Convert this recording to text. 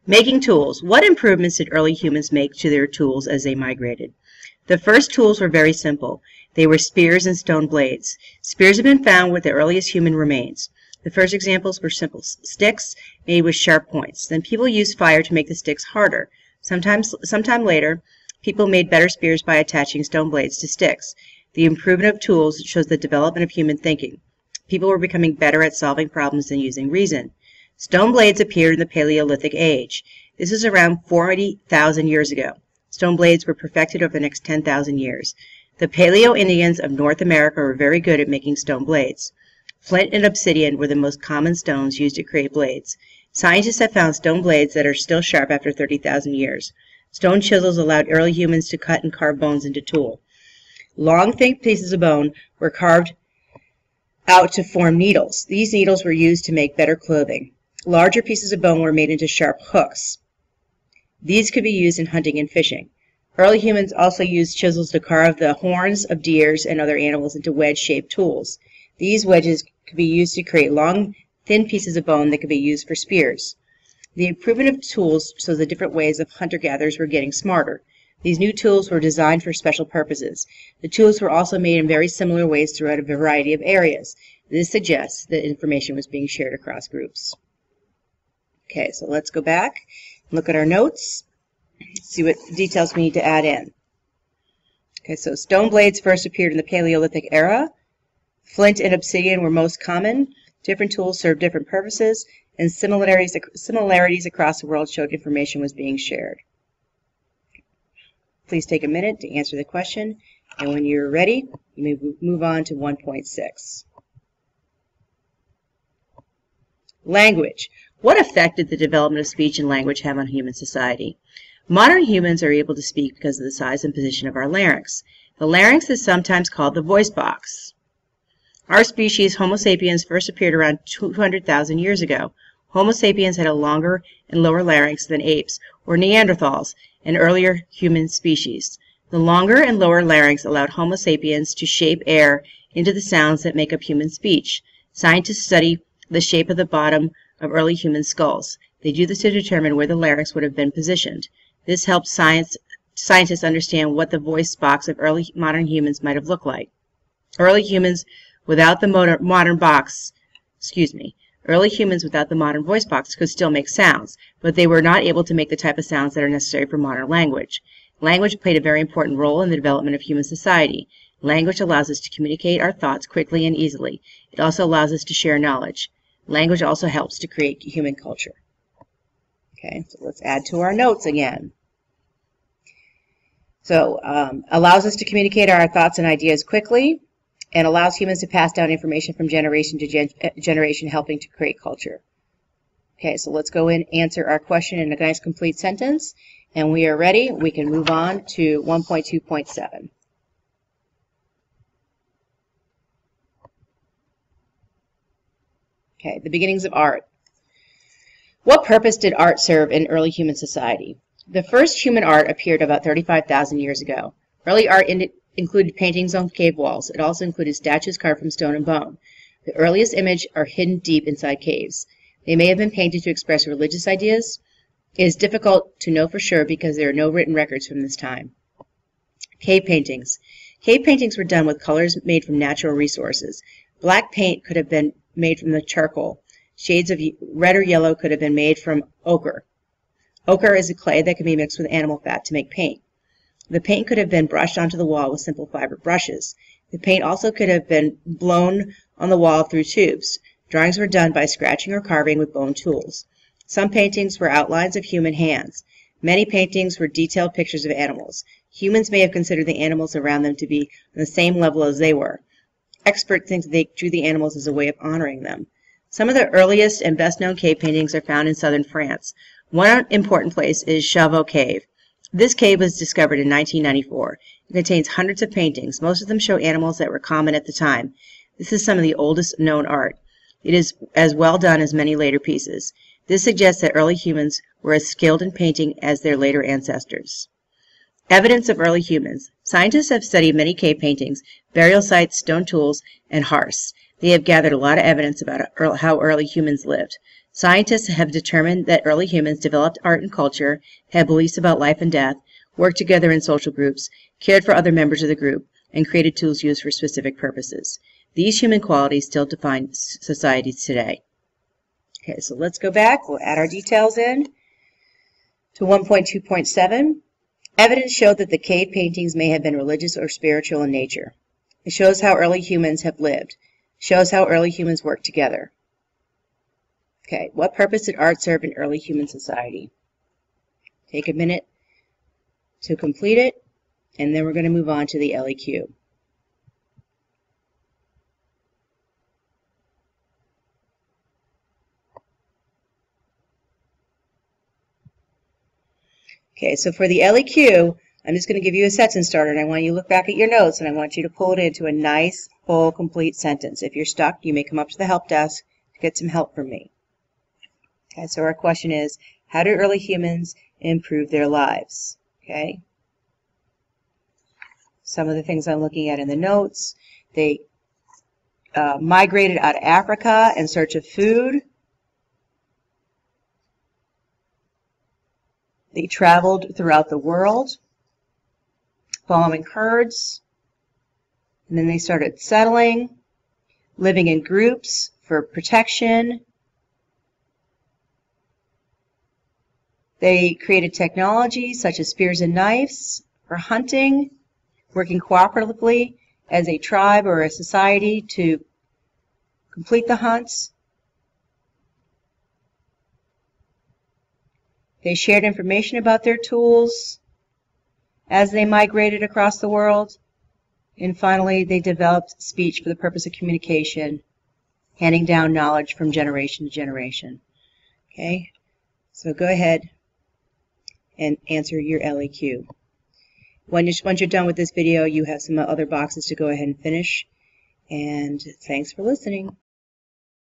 Making tools. What improvements did early humans make to their tools as they migrated? The first tools were very simple. They were spears and stone blades. Spears have been found with the earliest human remains. The first examples were simple sticks made with sharp points. Then people used fire to make the sticks harder. Sometime later, people made better spears by attaching stone blades to sticks. The improvement of tools shows the development of human thinking. People were becoming better at solving problems and using reason. Stone blades appeared in the Paleolithic age. This is around 40,000 years ago. Stone blades were perfected over the next 10,000 years. The Paleo-Indians of North America were very good at making stone blades. Flint and obsidian were the most common stones used to create blades. Scientists have found stone blades that are still sharp after 30,000 years. Stone chisels allowed early humans to cut and carve bones into tool. Long, thick pieces of bone were carved out to form needles. These needles were used to make better clothing. Larger pieces of bone were made into sharp hooks. These could be used in hunting and fishing. Early humans also used chisels to carve the horns of deers and other animals into wedge-shaped tools. These wedges could be used to create long, thin pieces of bone that could be used for spears. The improvement of tools shows the different ways of hunter-gatherers were getting smarter. These new tools were designed for special purposes. The tools were also made in very similar ways throughout a variety of areas. This suggests that information was being shared across groups. Okay, so let's go back and look at our notes, see what details we need to add in. Okay, so stone blades first appeared in the Paleolithic era. Flint and obsidian were most common. Different tools served different purposes, and similarities across the world showed information was being shared. Please take a minute to answer the question, and when you're ready, you may move on to 1.6. Language. What effect did the development of speech and language have on human society? Modern humans are able to speak because of the size and position of our larynx. The larynx is sometimes called the voice box. Our species, Homo sapiens, first appeared around 200,000 years ago. Homo sapiens had a longer and lower larynx than apes or Neanderthals, an earlier human species. The longer and lower larynx allowed Homo sapiens to shape air into the sounds that make up human speech. Scientists study the shape of the bottom of early human skulls. They do this to determine where the larynx would have been positioned. This helps scientists understand what the voice box of early modern humans might have looked like. Early humans without the modern voice box could still make sounds, but they were not able to make the type of sounds that are necessary for modern language. Language played a very important role in the development of human society. Language allows us to communicate our thoughts quickly and easily. It also allows us to share knowledge. Language also helps to create human culture. Okay, so let's add to our notes again. So, allows us to communicate our thoughts and ideas quickly, and allows humans to pass down information from generation to generation, helping to create culture. Okay, so let's go in and answer our question in a nice complete sentence, and we are ready. We can move on to 1.2.7. Okay, the beginnings of art. What purpose did art serve in early human society? The first human art appeared about 35,000 years ago. Early art included paintings on cave walls. It also included statues carved from stone and bone. The earliest images are hidden deep inside caves. They may have been painted to express religious ideas. It is difficult to know for sure because there are no written records from this time. Cave paintings. Cave paintings were done with colors made from natural resources. Black paint could have been made from the charcoal. Shades of red or yellow could have been made from ochre. Ochre is a clay that can be mixed with animal fat to make paint. The paint could have been brushed onto the wall with simple fiber brushes. The paint also could have been blown on the wall through tubes. Drawings were done by scratching or carving with bone tools. Some paintings were outlines of human hands. Many paintings were detailed pictures of animals. Humans may have considered the animals around them to be on the same level as they were. Experts think they drew the animals as a way of honoring them. Some of the earliest and best-known cave paintings are found in southern France. One important place is Chauveau Cave. This cave was discovered in 1994. It contains hundreds of paintings. Most of them show animals that were common at the time. This is some of the oldest known art. It is as well done as many later pieces. This suggests that early humans were as skilled in painting as their later ancestors. Evidence of early humans. Scientists have studied many cave paintings, burial sites, stone tools, and hearths. They have gathered a lot of evidence about how early humans lived. Scientists have determined that early humans developed art and culture, had beliefs about life and death, worked together in social groups, cared for other members of the group, and created tools used for specific purposes. These human qualities still define societies today. Okay, so let's go back. We'll add our details in to 1.2.7. Evidence showed that the cave paintings may have been religious or spiritual in nature. It shows how early humans have lived. It shows how early humans worked together. Okay, what purpose did art serve in early human society? Take a minute to complete it, and then we're going to move on to the LEQ. Okay, so for the LEQ, I'm just going to give you a sentence starter, and I want you to look back at your notes, and I want you to pull it into a nice, full, complete sentence. If you're stuck, you may come up to the help desk to get some help from me. Okay, so our question is, how do early humans improve their lives? Okay. Some of the things I'm looking at in the notes, they migrated out of Africa in search of food. They traveled throughout the world, following herds, and then they started settling, living in groups for protection. They created technology such as spears and knives for hunting, working cooperatively as a tribe or a society to complete the hunts. They shared information about their tools as they migrated across the world. And finally, they developed speech for the purpose of communication, handing down knowledge from generation to generation. Okay, so go ahead and answer your LEQ. Once you're done with this video, you have some other boxes to go ahead and finish. And thanks for listening.